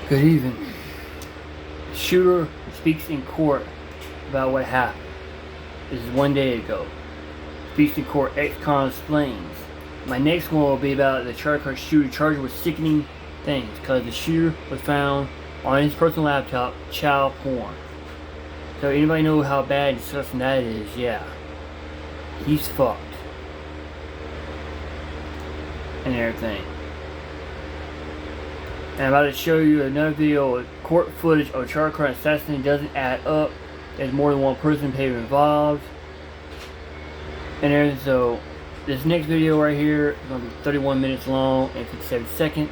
Good evening. Shooter speaks in court about what happened. This is 1 day ago. Speaks in court, ex-con explains. My next one will be about the charge card shooter charged with sickening things because the shooter was found on his personal laptop child porn. So anybody know how bad and disgusting that is? Yeah. He's fucked. And everything. And I'm about to show you another video of court footage of charge card assassin. It doesn't add up. There's more than one person involved. And everything. So this next video right here is going to be 31 minutes long and 57 seconds.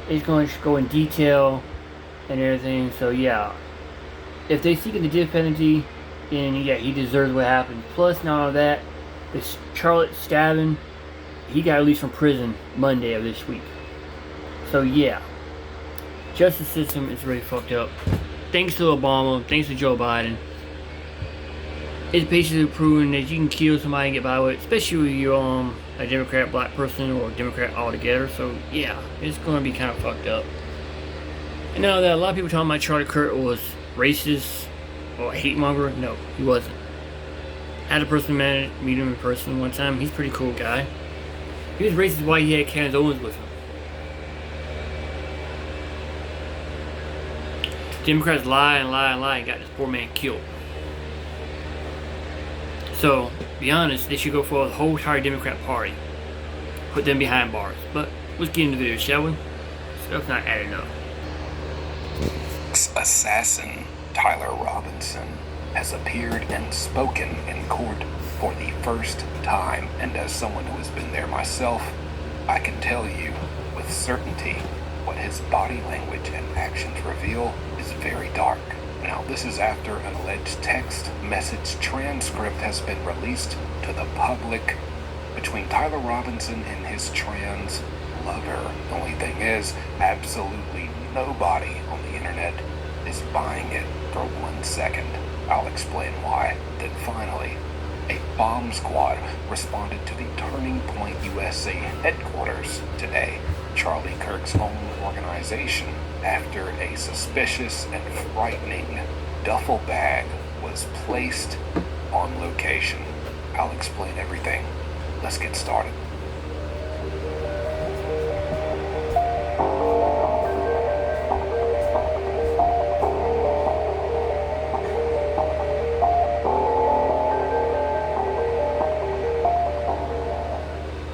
It's going to go in detail and everything. So yeah, if they seek the death penalty, then yeah, he deserves what happened. Plus, not only that, this Charlotte stabbing, he got released from prison Monday of this week. So yeah, justice system is really fucked up. Thanks to Obama, thanks to Joe Biden. It's basically proving that you can kill somebody and get by with it, especially if you're a Democrat, black person, or a Democrat altogether. So yeah, it's going to be kind of fucked up. And now that a lot of people talking about Charlie Kirk was racist or a hate monger, no, he wasn't. I had a person meet him in person one time. He's a pretty cool guy. He was racist while he had Candace Owens with him. Democrats lie and lie and lie and got this poor man killed. So, to be honest, they should go for the whole entire Democrat Party. Put them behind bars. But let's get into the video, shall we? Stuff's not adding up. Assassin Tyler Robinson has appeared and spoken in court for the first time, and as someone who has been there myself, I can tell you with certainty what his body language and actions reveal is very dark. Now, this is after an alleged text message transcript has been released to the public between Tyler Robinson and his trans lover. The only thing is, absolutely nobody on the internet is buying it for 1 second. I'll explain why. Then finally, a bomb squad responded to the Turning Point USA headquarters today, Charlie Kirk's own organization, after a suspicious and frightening duffel bag was placed on location. I'll explain everything. Let's get started.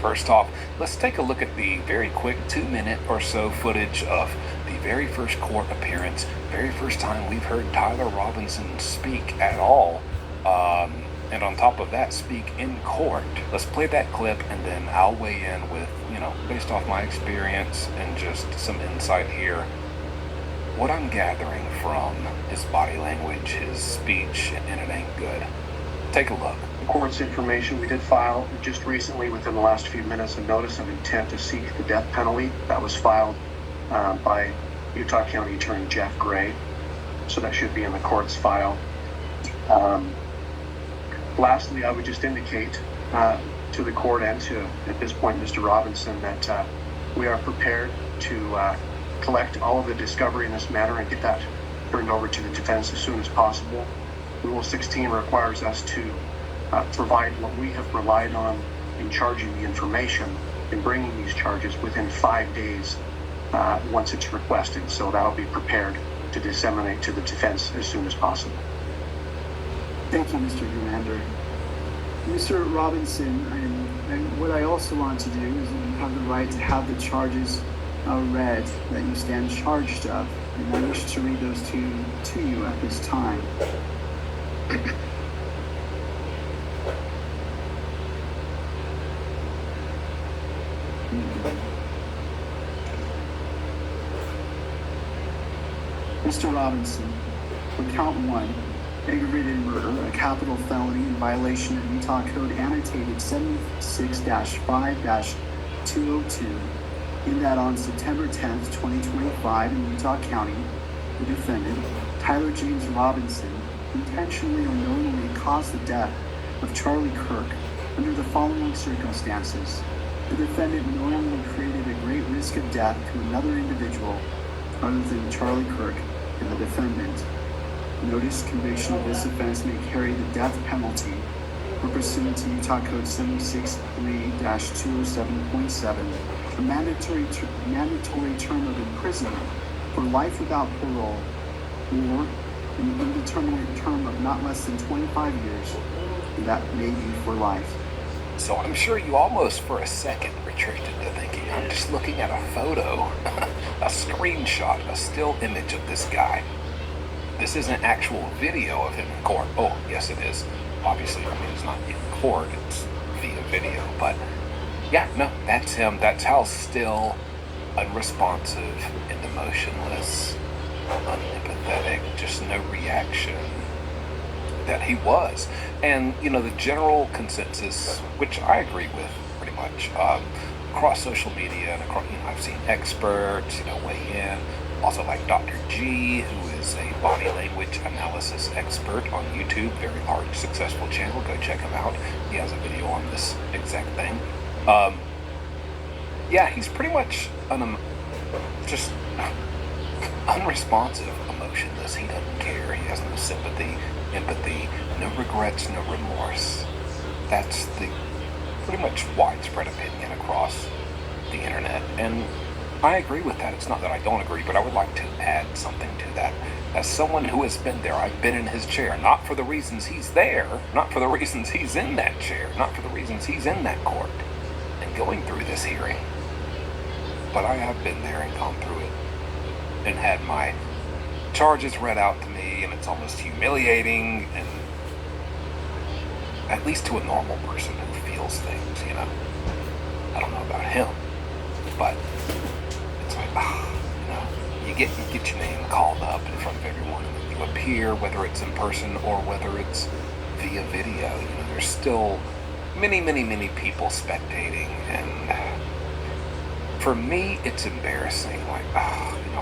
First off, let's take a look at the very quick 2-minute or so footage of the very first court appearance, very first time we've heard Tyler Robinson speak at all, and on top of that, speak in court. Let's play that clip and then I'll weigh in with, based off my experience and just some insight here, what I'm gathering from his body language, his speech, and it ain't good. Take a look. Court's information, we did file just recently within the last few minutes a notice of intent to seek the death penalty. That was filed by Utah County Attorney Jeff Gray, so that should be in the court's file. Lastly, I would just indicate to the court and to, at this point, Mr. Robinson, that we are prepared to collect all of the discovery in this matter and get that turned over to the defense as soon as possible. Rule 16 requires us to provide what we have relied on in charging the information and bringing these charges within 5 days once it's requested. So that'll be prepared to disseminate to the defense as soon as possible. Thank you, Mr. Commander. Mr. Robinson, and what I also want to do is you have the right to have the charges read that you stand charged of, and I wish to read those to you at this time. Mr. Robinson, for count 1, aggravated murder, a capital felony in violation of Utah Code annotated 76-5-202, in that on September 10th, 2025 in Utah County, the defendant, Tyler James Robinson, intentionally or knowingly caused the death of Charlie Kirk under the following circumstances. The defendant knowingly created a great risk of death to another individual other than Charlie Kirk and the defendant. Notice conviction of this offense may carry the death penalty, or pursuant to Utah Code 763-207.7, a mandatory term of imprisonment for life without parole, or an indeterminate term of not less than 25 years, and that may be for life. So I'm sure you almost for a second retracted to thinking, I'm just looking at a photo, a screenshot, a still image of this guy. This isn't actual video of him in court. Oh, yes it is. Obviously, I mean, it's not in court, it's via video. But yeah, no, that's him. That's how still, unresponsive, and emotionless, unempathetic, just no reaction that he was. And, you know, the general consensus, which I agree with pretty much, across social media and across, you know, I've seen experts, you know, weigh in. Also like Dr. G, who is a body language analysis expert on YouTube, very large, successful channel. Go check him out. He has a video on this exact thing. Yeah, he's pretty much just unresponsive, emotionless. He doesn't care. He has no sympathy, empathy, no regrets, no remorse. That's the pretty much widespread opinion across the internet. And I agree with that. It's not that I don't agree, but I would like to add something to that. As someone who has been there, I've been in his chair, not for the reasons he's there, not for the reasons he's in that chair, not for the reasons he's in that court and going through this hearing. But I have been there and gone through it and had my charges read out to me, and it's almost humiliating, and at least to a normal person who feels things, you know. I don't know about him, but it's like, you know, you get your name called up in front of everyone, and you appear, whether it's in person or whether it's via video. You know, there's still many people spectating, and for me, it's embarrassing. Like, you know,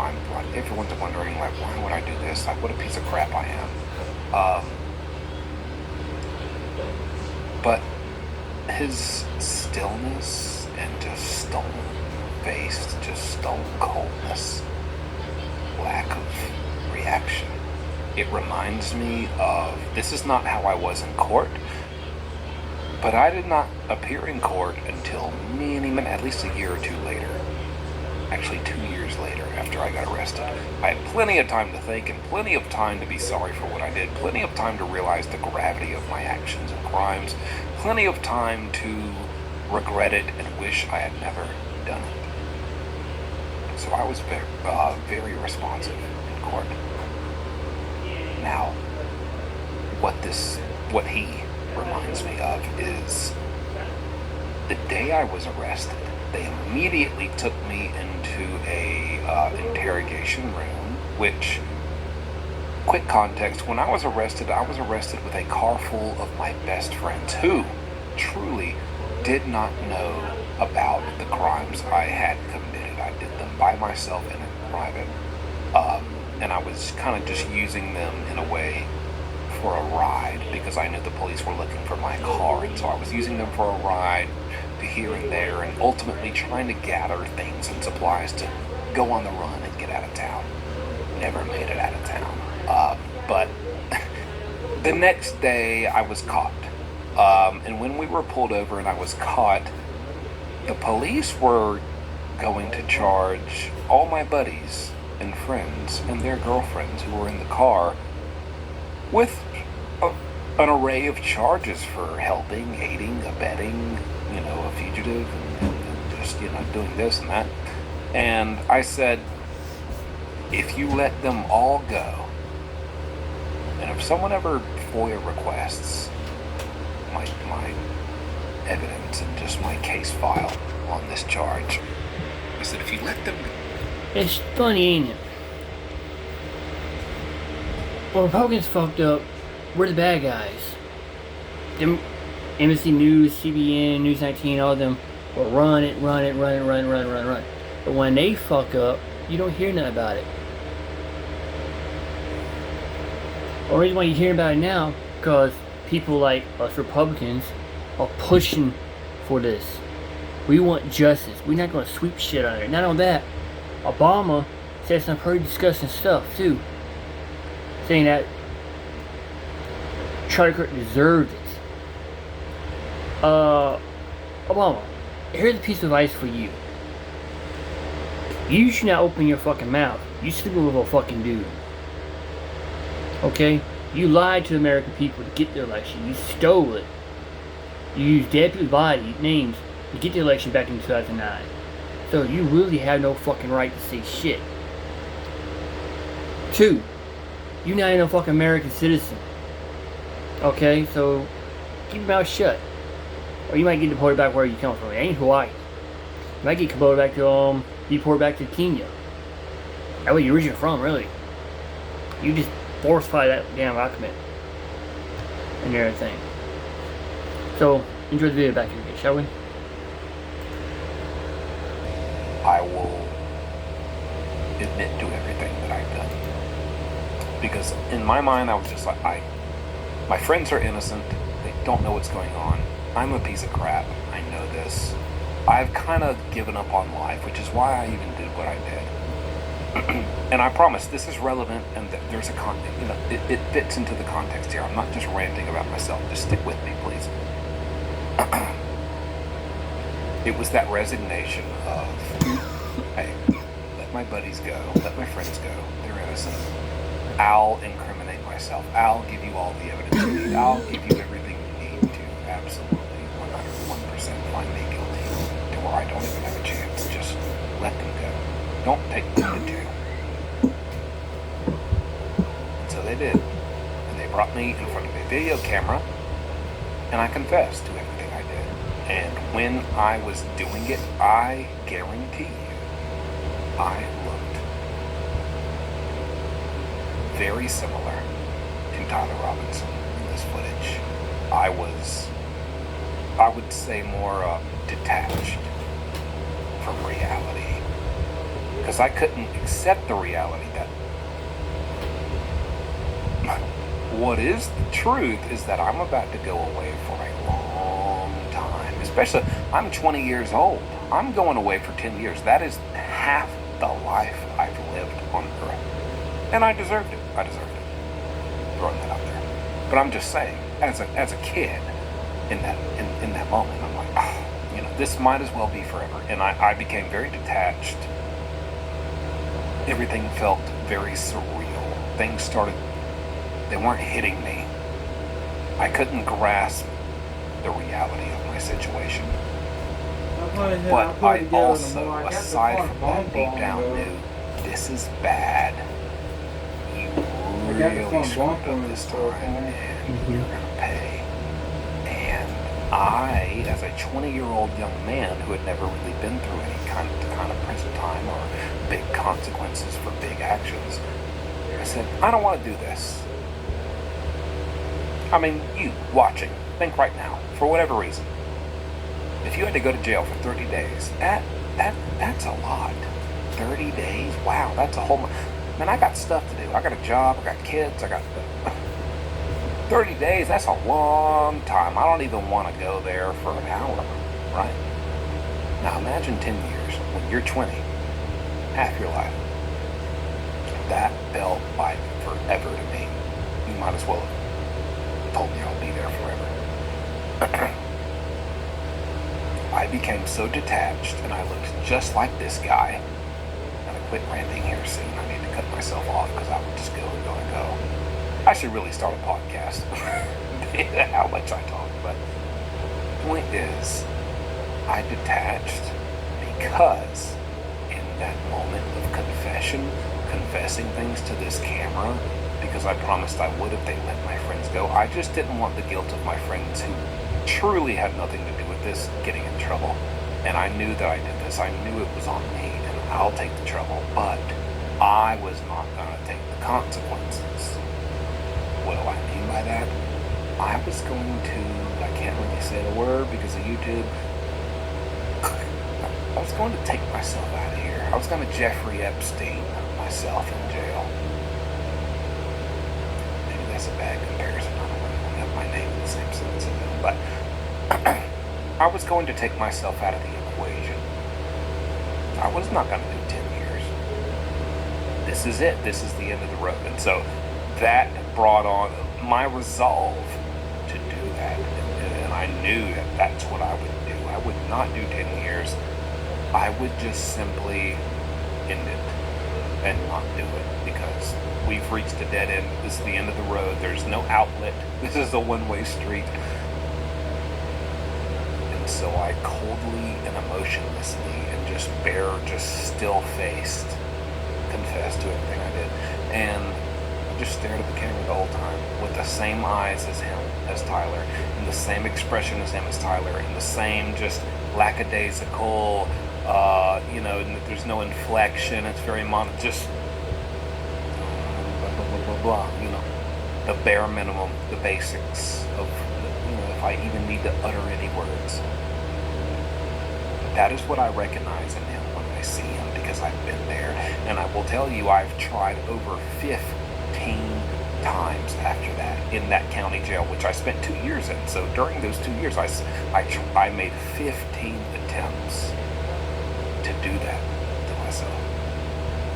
everyone's wondering, like, why would I do this? Like, what a piece of crap I am. But his stillness and just stone-faced, just stone coldness, lack of reaction. It reminds me of, this is not how I was in court, but I did not appear in court until at least a year or two later. Actually, 2 years later, after I got arrested. I had plenty of time to think and plenty of time to be sorry for what I did, plenty of time to realize the gravity of my actions and crimes, plenty of time to regret it and wish I had never done it. So I was very responsive in court. Now, what he reminds me of is the day I was arrested. They immediately took me into a interrogation room, which, quick context, when I was arrested with a car full of my best friends who truly did not know about the crimes I had committed. I did them by myself and in private. And I was kind of just using them in a way for a ride because I knew the police were looking for my car. And so I was using them for a ride to here and there, and ultimately trying to gather things and supplies to go on the run and get out of town. Never made it out of town. But the next day I was caught. And when we were pulled over and I was caught, the police were going to charge all my buddies and friends and their girlfriends who were in the car with an array of charges for helping, aiding, abetting, you know, a fugitive, and just, you know, doing this and that. And I said, if you let them all go, and if someone ever FOIA requests my evidence and just my case file on this charge, I said, if you let them go. It's funny, ain't it? Well, Republicans fucked up. We're the bad guys. Them NBC News, CBN, News 19, all of them will run it. But when they fuck up, you don't hear nothing about it. The reason why you hear about it now, because people like us Republicans are pushing for this. We want justice. We're not going to sweep shit on it. Not only that, Obama said some pretty disgusting stuff too, saying that Charlie Kirk deserved it. Obama, here's a piece of advice for you. You should not open your fucking mouth. You sleeping with a fucking dude. Okay? You lied to the American people to get the election. You stole it. You used dead people's body names to get the election back in 2009. So you really have no fucking right to say shit. 2, you're not even a fucking American citizen. Okay? So keep your mouth shut. Or you might get deported back where you come from. It ain't Hawaii. You might get deported back to Kenya. That's where you're originally from, really. You just forcify that damn document and everything. So, enjoy the video back here, shall we? I will admit to everything that I've done. Because in my mind, I was just like, my friends are innocent. They don't know what's going on. I'm a piece of crap. I know this. I've kind of given up on life, which is why I even did what I did. And I promise this is relevant, and that there's a it fits into the context here. I'm not just ranting about myself. Just stick with me, please. It was that resignation of, hey, let my buddies go, let my friends go. They're innocent. I'll incriminate myself. I'll give you all the evidence you need. I'll give you everything you need to absolutely 101% find me guilty, to where I don't even have a chance. Just let them go. Don't take them to jail. And so they did. And they brought me in front of a video camera, and I confessed to everything I did. And when I was doing it, I guarantee you, I looked very similar to Tyler Robinson in this footage. I would say more detached from reality. Because I couldn't accept the reality that what is the truth is that I'm about to go away for a long time. Especially, I'm 20 years old. I'm going away for 10 years. That is half the life I've lived on Earth. And I deserved it. I deserved it. Throwing that out there. But I'm just saying, as a kid, in that moment, I'm like, oh, this might as well be forever. And I became very detached. Everything felt very surreal. Things started, they weren't hitting me. I couldn't grasp the reality of my situation. But I also, aside from that, deep down knew, this is bad. You really screwed up this time, and you're gonna pay. And I, as a 20-year-old young man who had never really been through any kind of prison time or big consequences for big actions, I said, I don't want to do this. I mean, you watching, think right now, for whatever reason, if you had to go to jail for 30 days, that's a lot. 30 days? Wow, that's a whole month. Man, I got stuff to do. I got a job, I got kids, I got 30 days, that's a long time. I don't even want to go there for an hour, right? Now imagine 10 years, when you're 20, half your life. That felt like forever to me. You might as well have told me I'll be there forever. I became so detached, and I looked just like this guy. And I quit ranting here soon. I need to cut myself off because I would just go and go and go. I should really start a podcast. How much I talk. But the point is, I detached because in that moment of confessing things to this camera, because I promised I would if they let my friends go, I just didn't want the guilt of my friends who truly had nothing to do with this getting in trouble. And I knew that I did this. I knew it was on me, and I'll take the trouble. But I was not going to take the consequences. What do I mean by that? I was going to, I can't really say the word because of YouTube. I was going to take myself out of here. I was going to Jeffrey Epstein myself in jail. Maybe that's a bad comparison. I don't want to have my name in the same sentence as them. But I was going to take myself out of the equation. I was not going to do 10 years. this is it. This is the end of the road. And so that brought on my resolve to do that. And I knew that that's what I would do. I would not do 10 years. I would just simply end it and not do it, because we've reached a dead end. This is the end of the road. There's no outlet. This is a one-way street. And so I coldly and emotionlessly and just still-faced confessed to everything I did. And I just stared at the camera the whole time with the same eyes as him, as Tyler, and the same expression as him as Tyler, and the same just lackadaisical, there's no inflection. It's very just blah, blah, blah, blah, the bare minimum, the basics of, if I even need to utter any words. That is what I recognize in him when I see him, because I've been there. And I will tell you, I've tried over 15 times after that in that county jail, which I spent 2 years in. So during those 2 years, I made 15 attempts to do that to myself.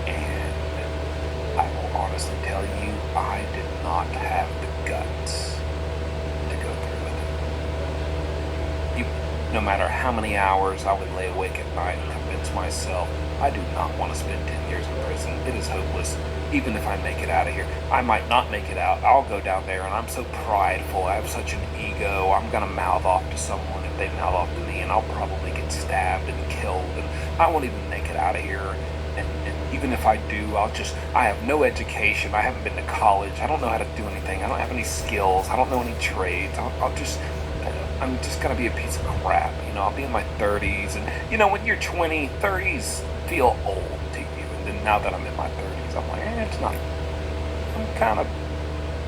And I will honestly tell you, I did not have the guts to go through with it. No matter how many hours I would lay awake at night and convince myself, I do not want to spend 10 years in prison. It is hopeless. Even if I make it out of here, I might not make it out. I'll go down there, and I'm so prideful. I have such an ego. I'm going to mouth off to someone if they mouth off to me, and I'll probably get stabbed and killed, and I won't even make it out of here. And even if I do, I have no education. I haven't been to college. I don't know how to do anything. I don't have any skills. I don't know any trades. I'm just going to be a piece of crap. I'll be in my 30s, and when you're 20, 30s feel old to you. And then now that I'm in my 30s, I'm like, it's not. I'm kind of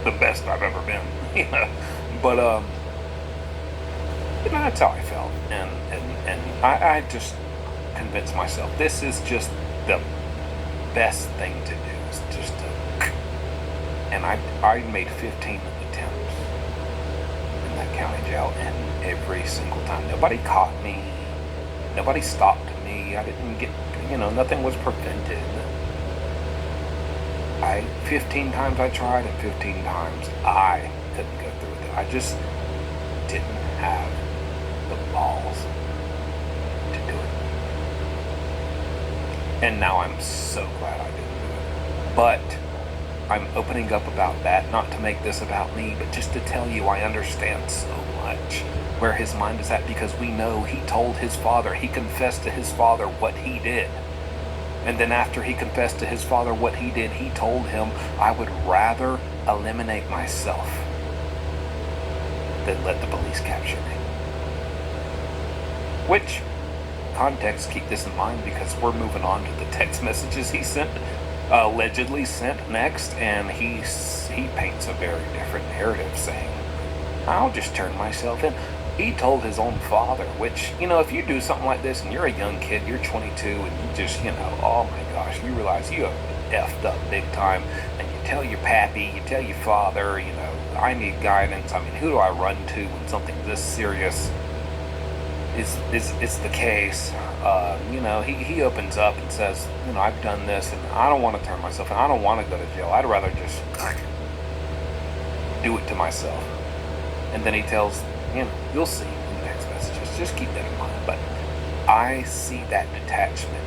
the best I've ever been, But that's how I felt, and I just convinced myself this is just the best thing to do. Is just to, and I made 15 attempts in that county jail, and every single time nobody caught me, nobody stopped me. I didn't get, nothing was prevented. 15 times I tried, and 15 times I couldn't go through with it. I just didn't have the balls to do it. And now I'm so glad I didn't do it. But I'm opening up about that, not to make this about me, but just to tell you I understand so much where his mind is at, because we know he told his father, he confessed to his father what he did. And then after he confessed to his father what he did, he told him, I would rather eliminate myself than let the police capture me. Which, context, keep this in mind, because we're moving on to the text messages he sent, allegedly sent next, and he paints a very different narrative, saying, I'll just turn myself in. He told his own father, which, if you do something like this and you're a young kid, you're 22, and you just, oh my gosh, you realize you have effed up big time, and you tell your pappy, you tell your father, I need guidance. I mean, who do I run to when something this serious is the case? He opens up and says, I've done this, and I don't want to turn myself in. I don't want to go to jail. I'd rather just do it to myself. And then he tells, you'll see in the next messages. Just keep that in mind. But I see that detachment,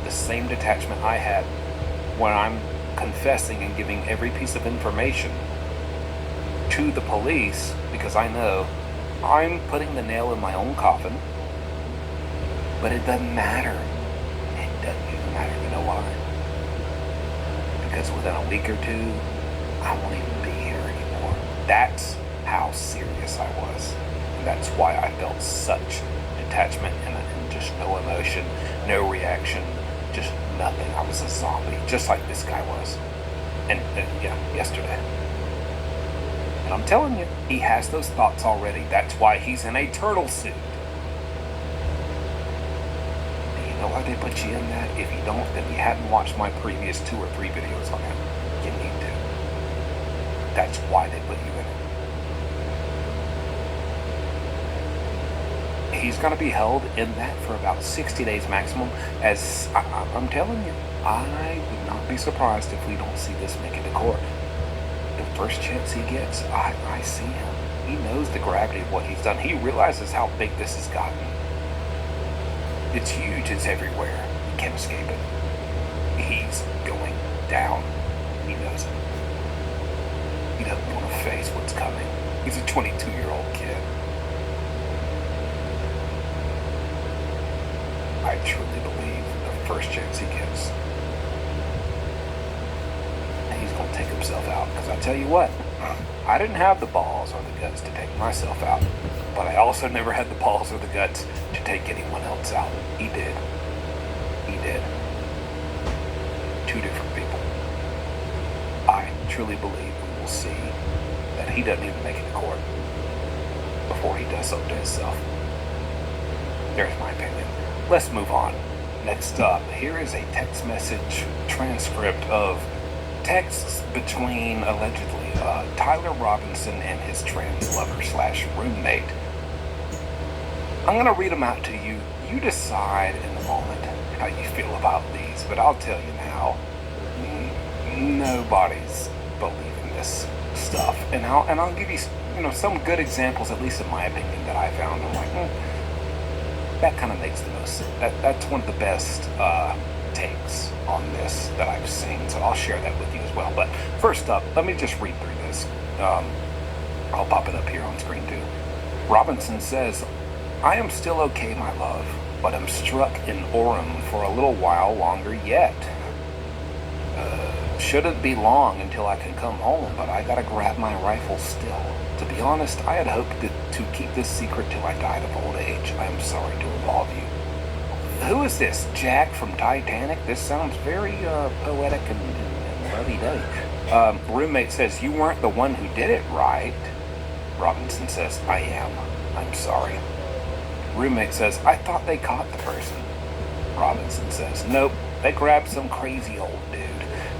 the same detachment I had when I'm confessing and giving every piece of information to the police, because I know I'm putting the nail in my own coffin. But it doesn't matter. It doesn't even matter. You know why? Because within a week or two, I won't even be here anymore. That's how serious I was. And that's why I felt such detachment and just no emotion, no reaction, just nothing. I was a zombie, just like this guy was. And yesterday. And I'm telling you, he has those thoughts already. That's why he's in a turtle suit. Do you know why they put you in that? If you don't, then you hadn't watched my previous 2 or 3 videos on him. You need to. That's why they put you in it. He's going to be held in that for about 60 days maximum. As I'm telling you, I would not not be surprised if we don't see this make it to court. The first chance he gets, I see him. He knows the gravity of what he's done. He realizes how big this has gotten. It's huge. It's everywhere. He can't escape it. He's going down. He knows it. He doesn't want to face what's coming. He's a 22-year-old kid. I truly believe the first chance he gets, he's going to take himself out. Because I tell you what, I didn't have the balls or the guts to take myself out. But I also never had the balls or the guts to take anyone else out. He did. He did. Two different people. I truly believe we will see that he doesn't even make it to court before he does something to himself. There's my opinion. Let's move on. Next up, here is a text message transcript of texts between, allegedly, Tyler Robinson and his trans lover / roommate. I'm going to read them out to you. You decide in the moment how you feel about these, but I'll tell you now, nobody's believing this stuff. And I'll give you, some good examples, at least in my opinion, that I found. I'm like, that kind of makes the most sense. That's one of the best takes on this that I've seen, so I'll share that with you as well. But first up, let me just read through this. I'll pop it up here on screen too. Robinson says, I am still okay, my love, but I'm struck in Orem for a little while longer yet. Shouldn't be long until I can come home, but I gotta grab my rifle still. To be honest, I had hoped to keep this secret till I died of old age. I am sorry to involve you. Who is this? Jack from Titanic? This sounds very poetic and lovey-dovey. Roommate says, you weren't the one who did it, right? Robinson says, I am. I'm sorry. Roommate says, I thought they caught the person. Robinson says, nope, they grabbed some crazy old dude,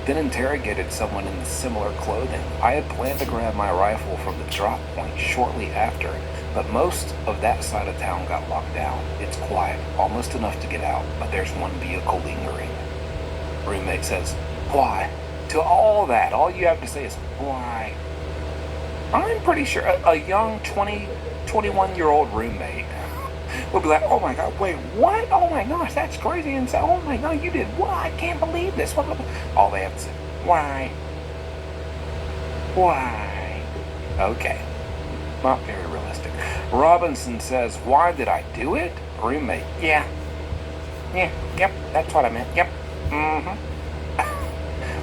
then interrogated someone in similar clothing. I had planned to grab my rifle from the drop point shortly after, but most of that side of town got locked down. It's quiet, almost enough to get out, but there's one vehicle lingering. Roommate says, why? To all that, all you have to say is, why? I'm pretty sure a young 21-year-old roommate would be like, oh my God, wait, what? Oh my gosh, that's crazy. And say, oh my God, you did what? I can't believe this. What? All they have to say, why? Why? Okay. Not very realistic. Robinson says, why did I do it? Roommate, yep, that's what I meant. Yep.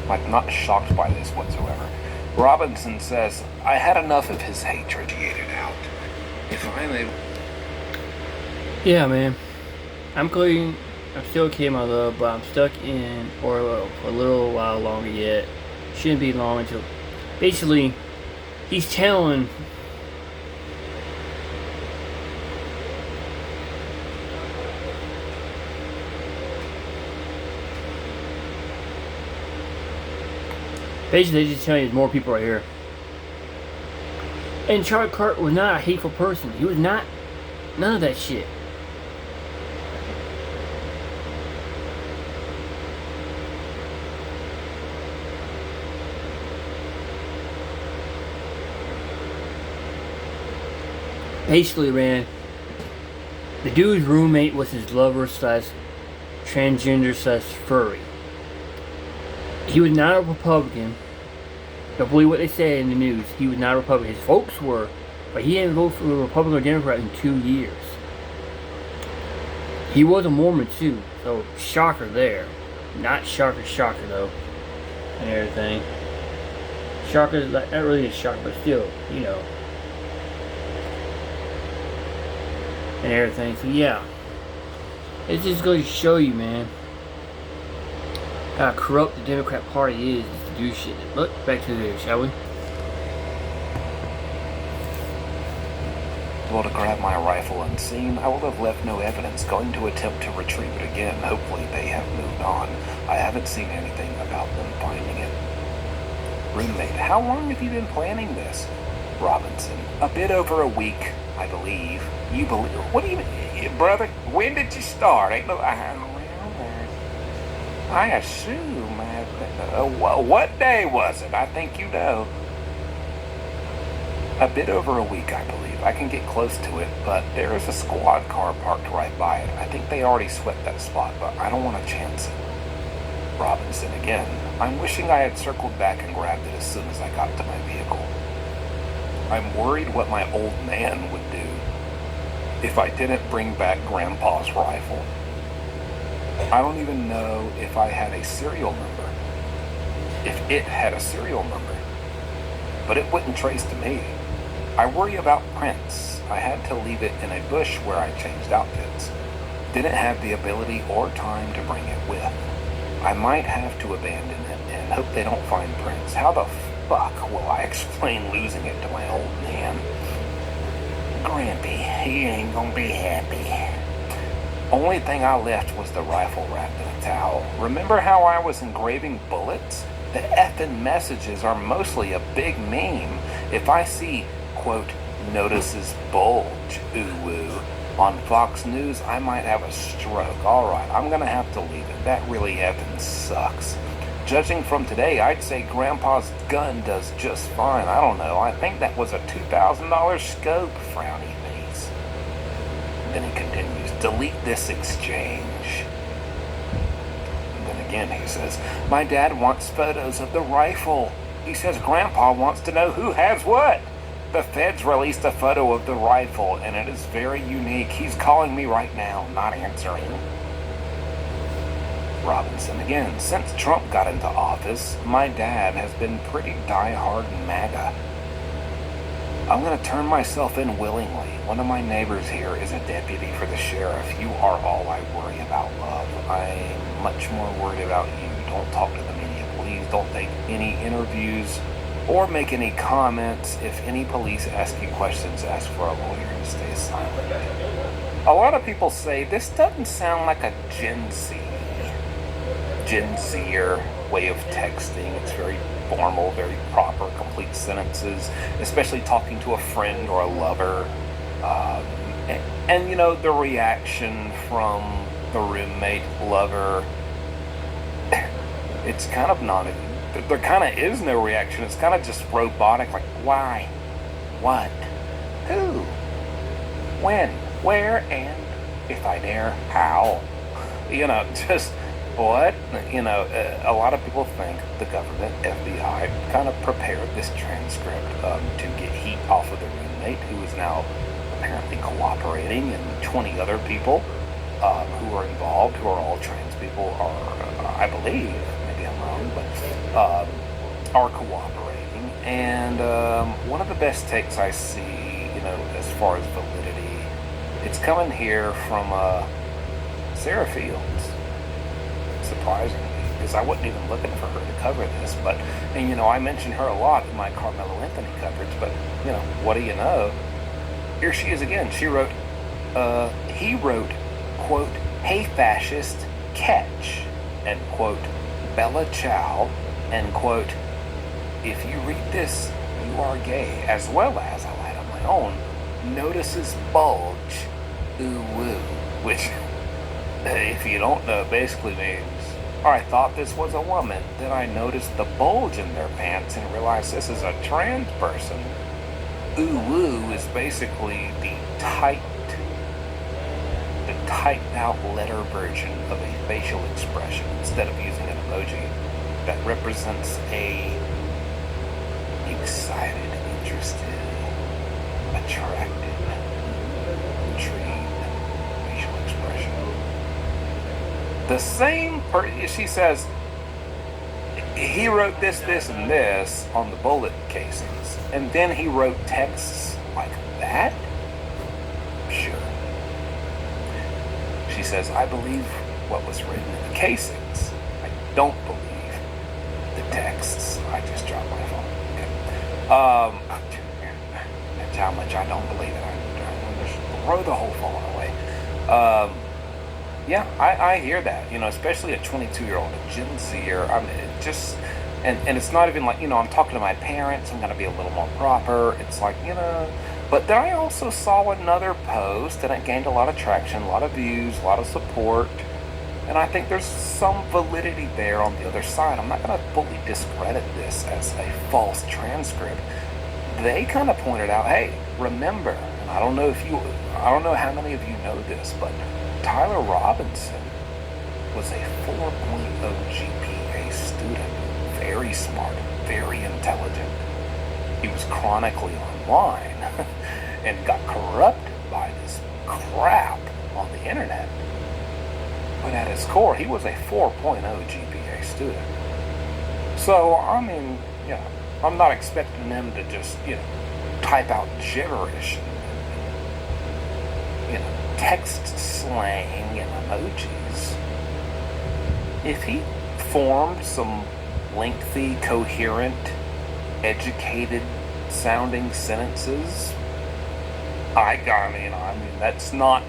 Like, not shocked by this whatsoever. Robinson says, I had enough of his hatred. It out. If I'm able... Yeah, man. I'm still okay, my love, but I'm stuck in Orlo for a little while longer yet. Shouldn't be long until... Basically, he's telling... Basically, they're just telling you there's more people right here. And Charlie Kirk was not a hateful person. He was not... None of that shit. Basically, man, the dude's roommate was his lover / transgender / furry. He was not a Republican. Don't believe what they say in the news. He was not a Republican. His folks were, but he didn't vote for a Republican or Democrat in 2 years. He was a Mormon too, so shocker there. Not shocker though, and everything. Shocker is like, not really a shocker, but still, and everything. So yeah, it's just going to show you, man, how corrupt the Democrat Party is to do shit. Look, back to this, shall we? Able to grab my rifle unseen, I will have left no evidence. Going to attempt to retrieve it again. Hopefully they have moved on. I haven't seen anything about them finding it. Roommate, how long have you been planning this? Robinson, a bit over a week, I believe. You believe? What do you mean, brother? When did you start? Ain't no... I assume, what day was it? I think you know. A bit over a week, I believe. I can get close to it, but there is a squad car parked right by it. I think they already swept that spot, but I don't want to chance it. Robinson again. I'm wishing I had circled back and grabbed it as soon as I got to my vehicle. I'm worried what my old man would do if I didn't bring back Grandpa's rifle. I don't even know if I had a serial number. If it had a serial number. But it wouldn't trace to me. I worry about prints. I had to leave it in a bush where I changed outfits. Didn't have the ability or time to bring it with. I might have to abandon it and hope they don't find prints. How the fuck will I explain losing it to my old man? Grampy, he ain't gonna be happy. Only thing I left was the rifle wrapped in a towel. Remember how I was engraving bullets? The effing messages are mostly a big meme. If I see, quote, notices bulge, ooh-woo, on Fox News, I might have a stroke. Alright, I'm gonna have to leave it. That really effing sucks. Judging from today, I'd say Grandpa's gun does just fine. I don't know. I think that was a $2,000 scope, frowny face. Then he continues, delete this exchange. And then again he says, my dad wants photos of the rifle. He says Grandpa wants to know who has what. The feds released a photo of the rifle, and it is very unique. He's calling me right now, not answering. Robinson again. Since Trump got into office, my dad has been pretty die-hard MAGA. I'm going to turn myself in willingly. One of my neighbors here is a deputy for the sheriff. You are all I worry about, love. I'm much more worried about you. Don't talk to the media. Please don't take any interviews or make any comments. If any police ask you questions, ask for a lawyer and stay silent. A lot of people say this doesn't sound like a Gen Zer way of texting. It's very formal, very proper, complete sentences, especially talking to a friend or a lover. And you know, the reaction from the roommate, lover, it's kind of not, there kind of is no reaction. It's kind of just robotic, like, why? What? Who? When? Where? And if I dare, how? You know, just what? You know, a lot of people think the government, FBI, kind of prepared this transcript to get heat off of the roommate, who is now apparently cooperating, and 20 other people who are involved, who are all trans people, are, I believe, maybe I'm wrong, but are cooperating. And one of the best takes I see, you know, as far as validity, it's coming here from Sarah Fields. Surprisingly, because I wasn't even looking for her to cover this, but, and you know, I mentioned her a lot in my Carmelo Anthony coverage, but, you know, what do you know? Here she is again. She wrote, he wrote, quote, hey fascist, catch, end quote, Bella Ciao, end quote, if you read this, you are gay, as well as, I'll add on my own, notices bulge, ooh woo, which, if you don't know, basically means, I thought this was a woman, then I noticed the bulge in their pants and realized this is a trans person. Ooh woo is basically the typed out letter version of a facial expression instead of using an emoji that represents a excited, interested, attracted, intrigued facial expression. The same she says, he wrote this, this, and this on the bullet casings, and then he wrote texts like that? Sure. She says, I believe what was written in the casings. I don't believe the texts. I just dropped my phone. Okay. That's how much I don't believe it. I just throw the whole phone away. Yeah, I hear that, you know, especially a 22-year-old, a Gen Zer. I mean, it just, and it's not even like, you know, I'm talking to my parents, I'm going to be a little more proper. It's like, you know, but then I also saw another post, and it gained a lot of traction, a lot of views, a lot of support, And I think there's some validity there on the other side. I'm not going to fully discredit this as a false transcript. They kind of pointed out, hey, remember, and I don't know how many of you know this, but Tyler Robinson was a 4.0 GPA student. Very smart, very intelligent. He was chronically online and got corrupted by this crap on the internet. But at his core, he was a 4.0 GPA student. So, I mean, I'm not expecting them to just, type out gibberish and text slang and emojis. If he formed some lengthy, coherent, educated sounding sentences, I mean, that's not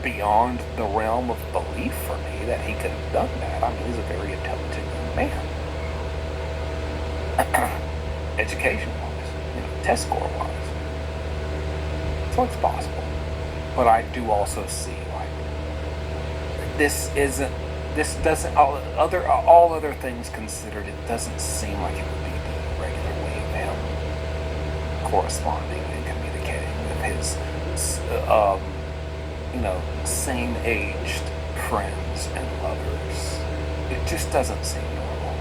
beyond the realm of belief for me that he could have done that. I mean, he's a very intelligent young man. Education-wise, test score-wise. So it's possible. But I do also see, all other things considered, it doesn't seem like it would be the regular way of him corresponding and communicating with his, same-aged friends and lovers. It just doesn't seem normal.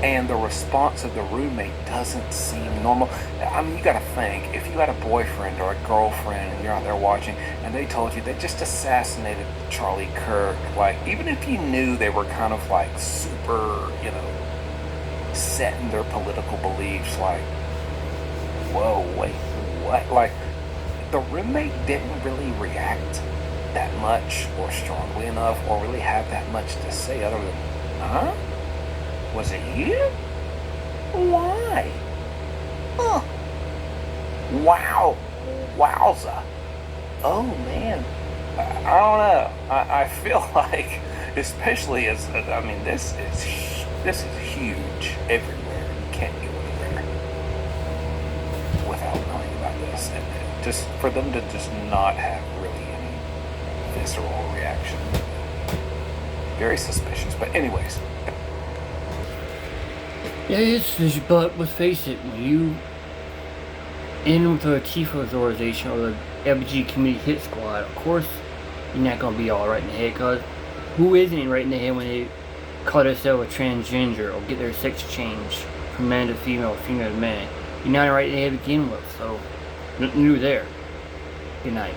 And the response of the roommate doesn't seem normal. I mean, you gotta think, if you had a boyfriend or a girlfriend and you're out there watching and they told you they just assassinated Charlie Kirk, even if you knew they were kind of super, set in their political beliefs, whoa, wait, what? The roommate didn't really react that much or strongly enough or really have that much to say other than, huh? Was it you? Why? Huh. Wow. Wowza. Oh, man. I don't know. I feel like, especially this is huge everywhere. You can't go anywhere without knowing about this. And just for them to just not have really any visceral reaction. Very suspicious. But anyways. Yeah, it's, but let's face it, when you in with the Tifo's organization or the LBG Community Hit Squad, of course you're not going to be all right in the head, because who isn't right in the head when they call themselves a transgender or get their sex changed from man to female or female to man? You're not right in the head to begin with, so nothing new there. Good night.